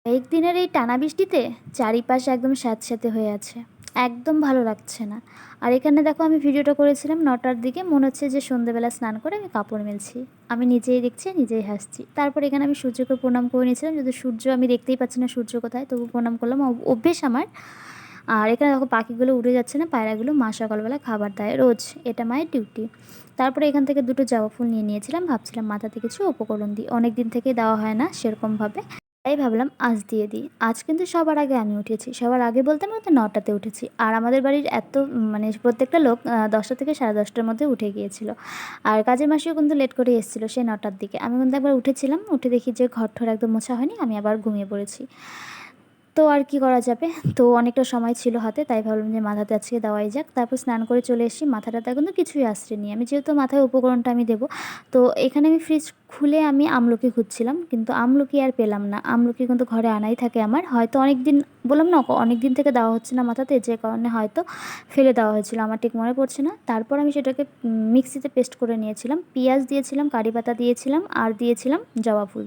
কয়েকদিনের এই টানা বৃষ্টিতে চারিপাশে একদম স্যাঁতস্যাঁতে হয়ে আছে, একদম ভালো লাগছে না। আর এখানে দেখো আমি ভিডিওটা করেছিলাম 9টার দিকে, মনে হচ্ছে যে সন্ধ্যেবেলা স্নান করে আমি কাপড় মেলছি। আমি নিজেই দেখছি, নিজেই হাসছি। তারপর এখানে আমি সূর্যকে প্রণাম করে নিয়েছিলাম, যদি সূর্য আমি দেখতেই পাচ্ছি না সূর্য কোথায়, তবু প্রণাম করলাম, অভ্যেস আমার। আর এখানে দেখো পাখিগুলো উড়ে যাচ্ছে না, পায়রাগুলো মা সকালবেলা খাবার দেয় রোজ, এটা মায়ের ডিউটি। তারপরে এখান থেকে দুটো জবা ফুল নিয়ে নিয়েছিলাম, ভাবছিলাম মাথাতে কিছু উপকরণ দিই, অনেক দিন থেকেই দেওয়া হয় না সেরকমভাবে, তাই ভাবলাম আজ দিয়ে দিই। আজ কিন্তু সবার আগে আমি উঠেছি, সবার আগে বলতে আমি তো 9টাতে উঠেছি। আর আমাদের বাড়ির এত মানে প্রত্যেকটা লোক 10টা থেকে 10:30টার মধ্যে উঠে গিয়েছিল। আর কাজের মাসিও কিন্তু লেট করে এসেছিলো সেই 9টার দিকে। আমি কিন্তু একবার উঠেছিলাম, উঠে দেখি যে ঘর ঠর একদম মোছা হয়নি, আমি আবার ঘুমিয়ে পড়েছি। তো আর কি করা যাবে, তো অনেকটা সময় ছিল হাতে, তাই ভাবলাম যে মাথাতে আজকে দেওয়াই যাক। তারপর স্নান করে চলে এসেছি, মাথাটাতে কিন্তু কিছুই আশ্রয় আমি, যেহেতু মাথায় উপকরণটা আমি দেবো। তো এখানে আমি ফ্রিজ খুলে আমি আমলকি খুঁজছিলাম, কিন্তু আমলকি আর পেলাম না। আমলকি কিন্তু ঘরে আনাই থাকে আমার, হয়তো অনেক দিন, বললাম না অনেক দিন থেকে দেওয়া হচ্ছে না মাথাতে, যে কারণে হয়তো ফেলে দেওয়া হয়েছিল, আমার ঠিক মনে পড়ছে না। তারপর আমি সেটাকে মিক্সিতে পেস্ট করে নিয়েছিলাম, পেঁয়াজ দিয়েছিলাম, কারি পাতা দিয়েছিলাম, আর দিয়েছিলাম জবা ফুল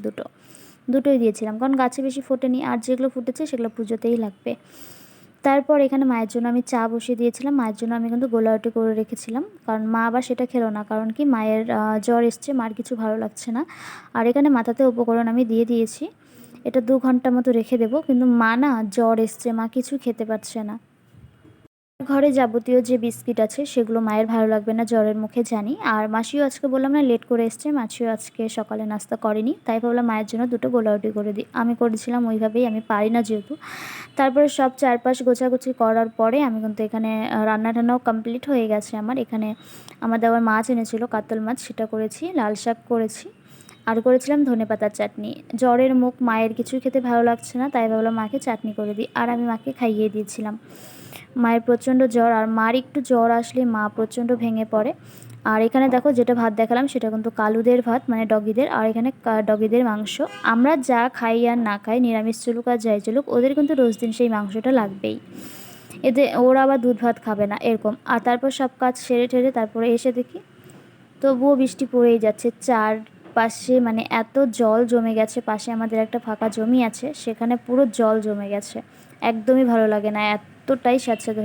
দুটোই দিয়েছিলাম, কারণ গাছে বেশি ফোটেনি, আর যেগুলো ফুটেছে সেগুলো পুজোতেই লাগবে। তারপর এখানে মায়ের জন্য আমি চা বসিয়ে দিয়েছিলাম, মায়ের জন্য আমি কিন্তু গোলা রুটি করে রেখেছিলাম, কারণ মা আবার সেটা খেলো না, কারণ কি মায়ের জ্বর এসছে, মার কিছু ভালো লাগছে না। আর এখানে মাথাতে উপকরণ আমি দিয়ে দিয়েছি, এটা 2 ঘন্টা মতো রেখে দেবো, কিন্তু মা না জ্বর এসছে, মা কিছু খেতে পারছে না। ঘরে যাবতীয় যে বিস্কিট আছে সেগুলো মায়ের ভালো লাগবে না জ্বরের মুখে, জানি। আর মাসিও আজকে বললাম না লেট করে এসছে, মাসিও আজকে সকালে নাস্তা করেনি, তাই ভাবলাম মায়ের জন্য দুটো গোলা রুটি করে দিই। আমি করেছিলাম ওইভাবেই, আমি পারি না যেহেতু। তারপরে সব চারপাশ গোছাগুছি করার পরে আমি কিন্তু এখানে রান্না টান্নাও কমপ্লিট হয়ে গেছে আমার। এখানে আমার দেওয়ার মাছ এনেছিল, কাতল মাছ, সেটা করেছি, লাল শাক করেছি, আর করেছিলাম ধনেপাতার চাটনি। জ্বরের মুখ, মায়ের কিছুই খেতে ভালো লাগছে না, তাই ভাবলাম মাকে চাটনি করে দিই, আর আমি মাকে খাইয়ে দিয়েছিলাম। মায়ের প্রচণ্ড জ্বর, আর মার একটু জ্বর আসলে মা প্রচণ্ড ভেঙে পড়ে। আর এখানে দেখো যেটা ভাত দেখালাম সেটা কিন্তু কালুদের ভাত, মানে ডগিদের। আর এখানে ডগিদের মাংস। আমরা যা খাই আর না খাই, নিরামিষ চলুক আর যাই চলুক, ওদের কিন্তু রোজ দিন সেই মাংসটা লাগবেই। এতে ওরা আবার দুধ ভাত খাবে না এরকম। আর তারপর সব কাজ সেরে ঠেরে তারপরে এসে দেখি তবুও বৃষ্টি পড়েই যাচ্ছে চারপাশে, মানে এত জল জমে গেছে। পাশে আমাদের একটা ফাঁকা জমি আছে, সেখানে পুরো জল জমে গেছে, একদমই ভালো লাগে না, এতটাই স্যাঁতস্যাঁতে।